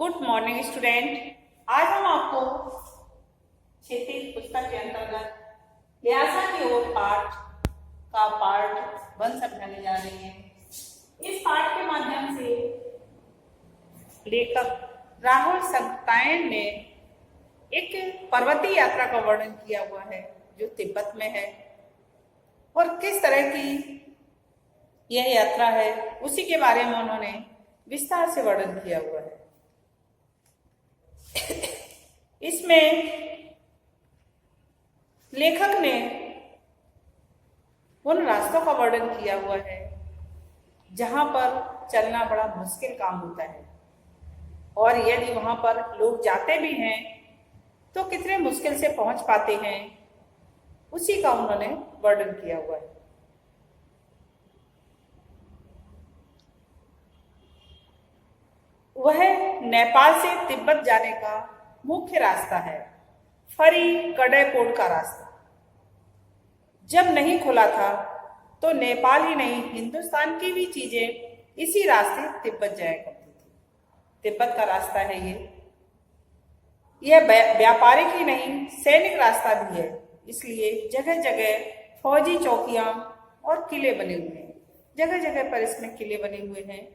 Good morning student. आज हम आपको क्षेत्रीय पुस्तक के अंतर्गत ल्यासा की ओर पाठ का पार्ट 1 समझाने जा रहे हैं। इस पाठ के माध्यम से लेखक राहुल संकायन ने एक पर्वतीय यात्रा का वर्णन किया हुआ है जो तिब्बत में है और किस तरह की यह यात्रा है उसी के बारे में उन्होंने विस्तार से वर्णन किया हुआ है। इसमें लेखक ने उन रास्तों का वर्णन किया हुआ है जहां पर चलना बड़ा मुश्किल काम होता है और यदि वहां पर लोग जाते भी हैं तो कितने मुश्किल से पहुंच पाते हैं उसी का उन्होंने वर्णन किया हुआ है। वह नेपाल से तिब्बत जाने का मुख्य रास्ता है, फरी कड़ैपोड का रास्ता। जब नहीं खुला था तो नेपाल ही नहीं हिंदुस्तान की भी चीजें इसी रास्ते तिब्बत जाया करती थी। तिब्बत का रास्ता है यह व्यापारिक ही नहीं सैनिक रास्ता भी है, इसलिए जगह जगह फौजी चौकियां और किले बने हुए हैं। जगह जगह पर इसमें किले बने हुए हैं।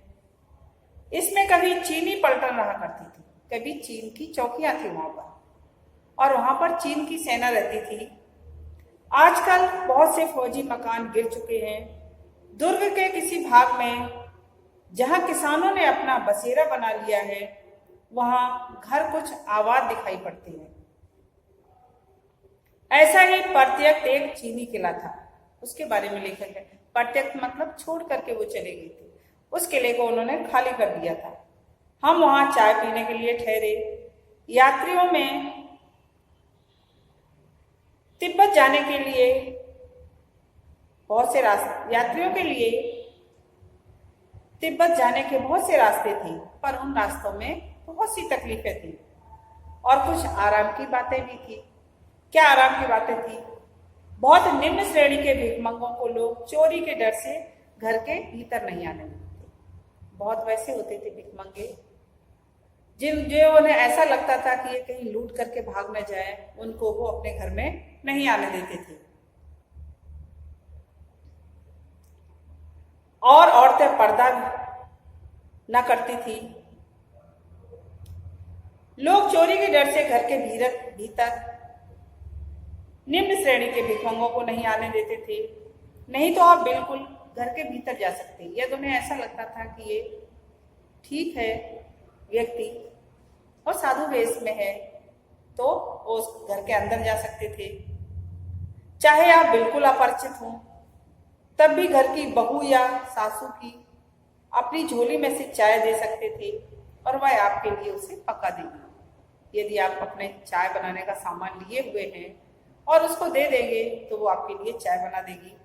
इसमें कभी चीनी पलटन रहा करती थी, कभी चीन की चौकियां थी वहां पर और वहां पर चीन की सेना रहती थी। आजकल बहुत से फौजी मकान गिर चुके हैं। दुर्ग के किसी भाग में जहां किसानों ने अपना बसेरा बना लिया है वहां घर कुछ आबाद दिखाई पड़ते हैं। ऐसा ही प्रत्यक्ष एक चीनी किला था, उसके बारे में लेखक है। प्रत्यक्ष मतलब छोड़ करके वो चले गए थे, उस किले को उन्होंने खाली कर दिया था। हम वहां चाय पीने के लिए ठहरे। यात्रियों में तिब्बत जाने के लिए बहुत से रास्ते यात्रियों के लिए तिब्बत जाने के बहुत से रास्ते थे, पर उन रास्तों में बहुत सी तकलीफें थी और कुछ आराम की बातें भी थी। क्या आराम की बातें थी? बहुत निम्न श्रेणी के भिखमंगों को लोग चोरी के डर से घर के भीतर नहीं आने देते। बहुत वैसे होते थे भिखमंगे जो उन्हें ऐसा लगता था कि ये कहीं लूट करके भाग न जाए, उनको वो अपने घर में नहीं आने देते थे। और औरतें पर्दा न करती थी। लोग चोरी के डर से घर के भीतर निम्न श्रेणी के भिखमंगों को नहीं आने देते थे। नहीं तो आप बिल्कुल घर के भीतर जा सकते। यदि उन्हें ऐसा लगता था कि ये ठीक है व्यक्ति और साधु वेश में है तो वो उस घर के अंदर जा सकते थे। चाहे आप बिल्कुल अपरिचित हों तब भी घर की बहू या सासू की अपनी झोली में से चाय दे सकते थे और वह आपके लिए उसे पका देगी। यदि आप अपने चाय बनाने का सामान लिए हुए हैं और उसको दे देंगे तो वो आपके लिए चाय बना देगी।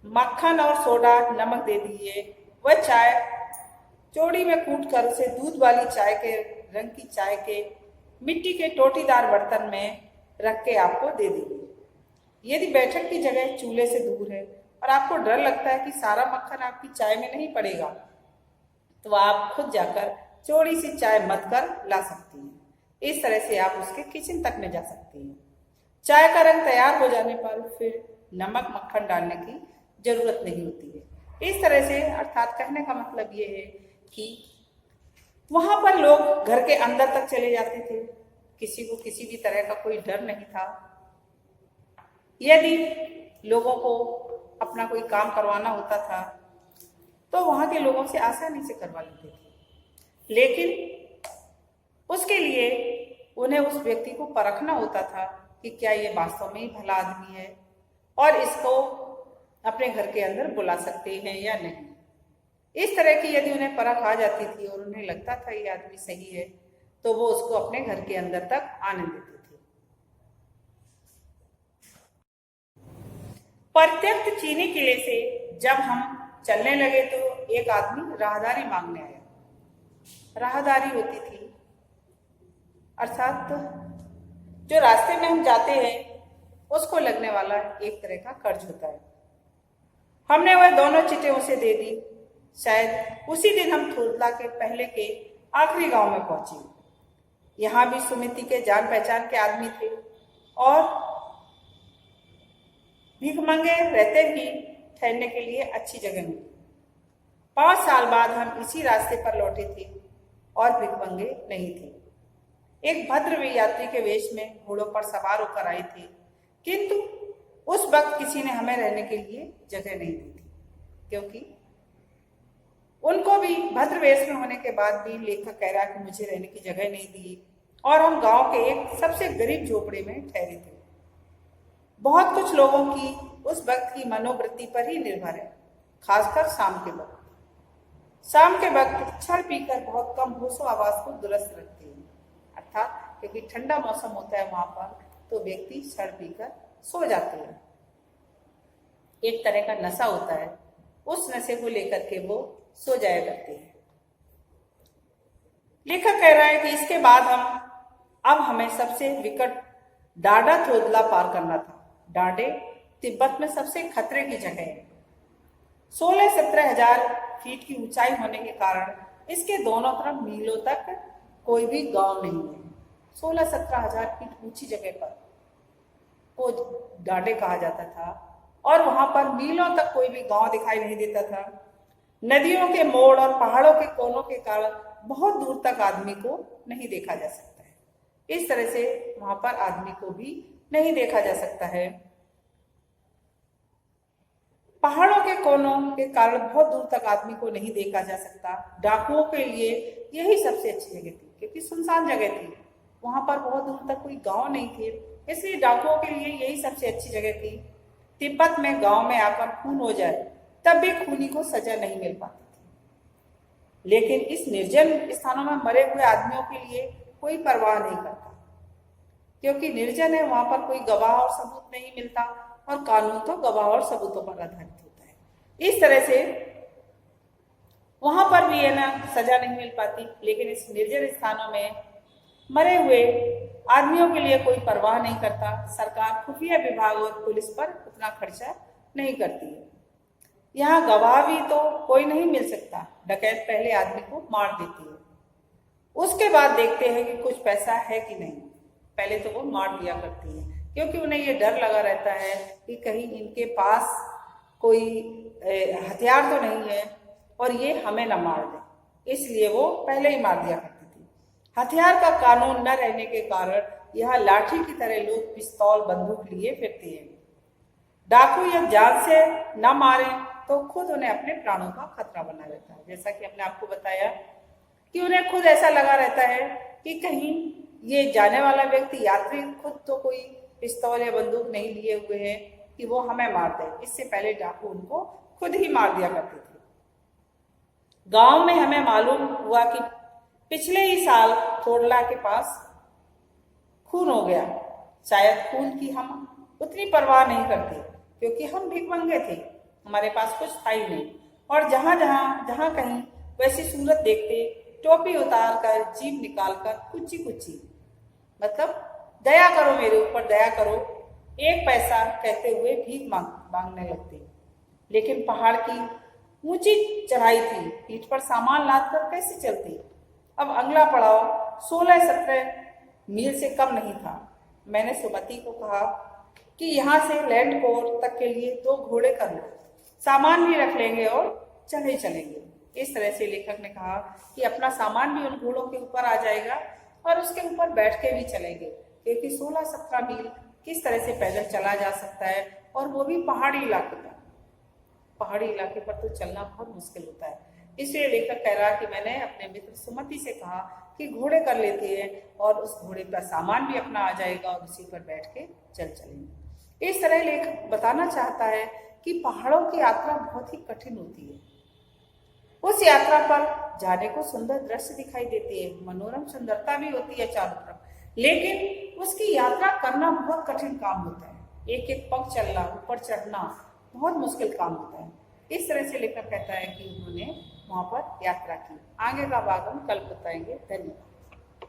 मक्खन और सोडा नमक दे दीजिए, वह चाय चोड़ी में कूट कर उसे दूध वाली चाय के रंग की चाय के मिट्टी के टोटीदार बर्तन में रख के आपको दे देगी। यदि बैठक की जगह चूल्हे से दूर है और आपको डर लगता है कि सारा मक्खन आपकी चाय में नहीं पड़ेगा तो आप खुद जाकर चोड़ी सी चाय मत कर ला सकती हैं। इस तरह से आप उसके किचन तक में जा सकती हैं। चाय का रंग तैयार हो जाने पर फिर नमक मक्खन डालने की जरूरत नहीं होती है। इस तरह से अर्थात कहने का मतलब ये है कि वहां पर लोग घर के अंदर तक चले जाते थे। किसी को किसी भी तरह का कोई डर नहीं था। यदि लोगों को अपना कोई काम करवाना होता था तो वहां के लोगों से आसानी से करवा लेते थे, लेकिन उसके लिए उन्हें उस व्यक्ति को परखना होता था कि क्या ये वास्तव में ही भला आदमी है और इसको अपने घर के अंदर बुला सकते हैं या नहीं। इस तरह की यदि उन्हें परख आ जाती थी और उन्हें लगता था ये आदमी सही है तो वो उसको अपने घर के अंदर तक आने देते थे। प्रत्यक्ष चीनी किले से जब हम चलने लगे तो एक आदमी राहदारी मांगने आया। राहदारी होती थी अर्थात जो रास्ते में हम जाते हैं उसको लगने वाला एक तरह का कर्ज होता है। हमने वह दोनों चिट्ठियां उसे दे दी। शायद उसी दिन हम थोरला के पहले के आखिरी गांव में पहुंची। यहाँ भी सुमिति के जान पहचान के आदमी थे और भिखमंगे रहते ही ठहरने के लिए अच्छी जगह मिली। 5 साल बाद हम इसी रास्ते पर लौटे थे और भिखमंगे नहीं थे। एक भद्र यात्री के वेश में घोड़ों पर सवार होकर आए थे, किंतु उस वक्त किसी ने हमें रहने के लिए जगह नहीं दी थी, क्योंकि उनको भी भद्र वेश में होने के बाद भी लेखक कह रहा कि मुझे रहने की जगह नहीं दी और हम गांव के एक सबसे गरीब झोपड़े में ठहरे थे। बहुत कुछ लोगों की उस वक्त की मनोवृत्ति पर ही निर्भर है, खासकर शाम के वक्त। शाम के वक्त छड़ पीकर बहुत कम होशो आवाज को दुरुस्त रखते हैं, अर्थात क्योंकि ठंडा मौसम होता है वहां पर, तो व्यक्ति छड़ पीकर सो जाते हैं। एक तरह का नशा होता है, उस नशे को लेकर के वो सो जाया करते हैं। लेखक कह रहा है कि इसके बाद अब हमें सबसे विकट डाडा थोदला पार करना था। डाडे तिब्बत में सबसे खतरे की जगह है। 16-17 हजार फीट की ऊंचाई होने के कारण इसके दोनों तरफ मीलों तक कोई भी गांव नहीं है। 16-17 हजार फीट ऊंची जगह पर को डाडे कहा जाता था और वहां पर मीलों तक कोई भी गांव दिखाई नहीं देता था। नदियों के मोड़ और पहाड़ों के कोनों के कारण बहुत दूर तक आदमी को नहीं देखा जा सकता है। इस तरह से वहां पर आदमी को भी नहीं देखा जा सकता है। पहाड़ों के कोनों के कारण बहुत दूर तक आदमी को नहीं देखा जा सकता। डाकुओं के लिए यही सबसे अच्छी जगह थी, क्योंकि सुनसान जगह थी, वहां पर बहुत दूर तक कोई गांव नहीं थे, इसलिए डाकुओं के लिए यही सबसे अच्छी जगह थी। तिब्बत में गांव में आकर खून हो जाए तब भी खूनी को सजा नहीं मिल पाती थी, लेकिन इस निर्जन स्थानों में मरे हुए आदमियों के लिए कोई परवाह नहीं करता, क्योंकि निर्जन है, वहां पर कोई गवाह और सबूत नहीं मिलता और कानून तो गवाह और सबूतों पर आधारित होता है। इस तरह से वहां पर भी है ना सजा नहीं मिल पाती, लेकिन इस निर्जन स्थानों में मरे हुए आदमियों के लिए कोई परवाह नहीं करता। सरकार खुफिया विभाग और पुलिस पर उतना खर्चा नहीं करती है। यहाँ गवाह भी तो कोई नहीं मिल सकता। डकैत पहले आदमी को मार देती है, उसके बाद देखते हैं कि कुछ पैसा है कि नहीं। पहले तो वो मार दिया करती है, क्योंकि उन्हें ये डर लगा रहता है कि कहीं इनके पास कोई हथियार तो नहीं है और ये हमें न मार दे, इसलिए वो पहले ही मार दिया करती थी। हथियार का कानून न रहने के कारण यहाँ लाठी की तरह लोग पिस्तौल बंदूक लिए फिरते हैं। डाकू जब जान से न मारे तो खुद उन्हें अपने प्राणों का खतरा बना रहता है। जैसा कि हमने आपको बताया कि उन्हें खुद ऐसा लगा रहता है कि कहीं ये जाने वाला व्यक्ति यात्री खुद तो कोई पिस्तौल या बंदूक नहीं लिए हुए हैं कि वो हमें मार दे। इससे पहले डाकू उनको खुद ही मार दिया करते थे। गांव में हमें मालूम हुआ कि पिछले ही साल थोड़ला के पास खून हो गया। शायद खून की हम उतनी परवाह नहीं करते, क्योंकि हम भिखमंगे थे, हमारे पास कुछ था ही नहीं। और जहां कहीं वैसी सूरत देखते, टोपी उतार कर जीभ निकाल कर कुची कुची, मतलब दया करो मेरे ऊपर, दया करो, 1 पैसा कहते हुए भीख मांगने लगते। लेकिन पहाड़ की ऊंची चढ़ाई थी, पीठ पर सामान लाद कर कैसे चलते। अब अगला पड़ाव 16-17 मील से कम नहीं था। मैंने सुमति को कहा कि यहाँ से लैंड कोर्ट तक के लिए 2 घोड़े कर लो, सामान भी रख लेंगे और चले चलेंगे। इस तरह से लेखक ने कहा कि अपना सामान भी उन घोड़ों के ऊपर आ जाएगा और उसके ऊपर बैठ के भी चलेंगे, क्योंकि 16-17 मील किस तरह से पैदल चला जा सकता है, और वो भी पहाड़ी इलाके पर। पहाड़ी इलाके पर तो चलना बहुत मुश्किल होता है। इसलिए लेखक कह रहा कि मैंने अपने मित्र सुमति से कहा कि घोड़े कर लेते हैं और उस घोड़े पर सामान भी अपना आ जाएगा और उसी पर बैठ के चलेंगे। इस तरह लेखक बताना चाहता है कि पहाड़ों की यात्रा बहुत ही कठिन होती है। उस यात्रा पर जाने को सुंदर दृश्य दिखाई देते हैं, मनोरम सुंदरता भी होती है चारों तरफ, लेकिन उसकी यात्रा करना बहुत कठिन काम होता है। एक एक पग चलना, ऊपर चढ़ना बहुत मुश्किल काम होता है। इस तरह से लेखक कहता है कि उन्होंने वहां पर यात्रा की। आगे का भाग हम कल बताएंगे। धन्यवाद।